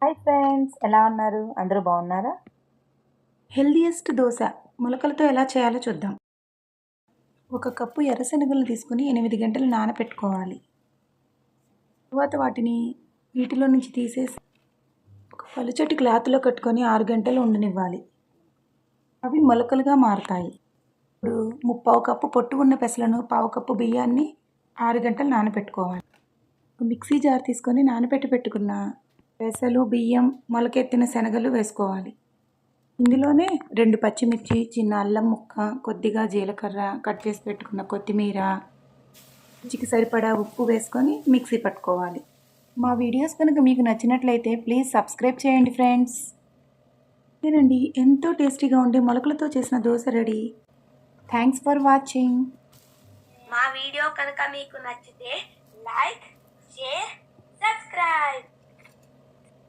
Hi friends, ఎలా ఉన్నారు? అందరూ బాగున్నారా? హెల్దీయెస్ట్ దోశ మొలకలతో ఎలా చేయాలో చూద్దాం. ఒక కప్పు ఎర్రశనగలను తీసుకొని 8 గంటలు నానపెట్టుకోవాలి. తరువాత వాటిని నీటిలో నుంచి తీసేసి ఒక పలుచటి క్లాత్లో కట్టుకొని 6 గంటలు ఉండనివ్వాలి. అవి మొలకలుగా మారుతాయి. ఇప్పుడు ముప్పావు కప్పు పొట్టు ఉన్న పెసలను, పావు కప్పు బియ్యాన్ని 6 గంటలు నానపెట్టుకోవాలి. మిక్సీ జార్ తీసుకొని నానపెట్టుకున్న పెసలు, బియ్యం, మొలకెత్తిన శనగలు వేసుకోవాలి. ఇందులోనే 2 పచ్చిమిర్చి, చిన్న అల్లం ముక్క, కొద్దిగా జీలకర్ర, కట్ చేసి పెట్టుకున్న కొత్తిమీర, రుచికి సరిపడా ఉప్పు వేసుకొని మిక్సీ పట్టుకోవాలి. మా వీడియోస్ కనుక మీకు నచ్చినట్లయితే ప్లీజ్ సబ్స్క్రైబ్ చేయండి ఫ్రెండ్స్. ఇదేనండి, ఎంతో టేస్టీగా ఉండే మొలకలతో చేసిన dosa ready. Thanks for watching. మా వీడియో కనుక మీకు నచ్చితే లైక్, షేర్, సబ్స్క్రైబ్.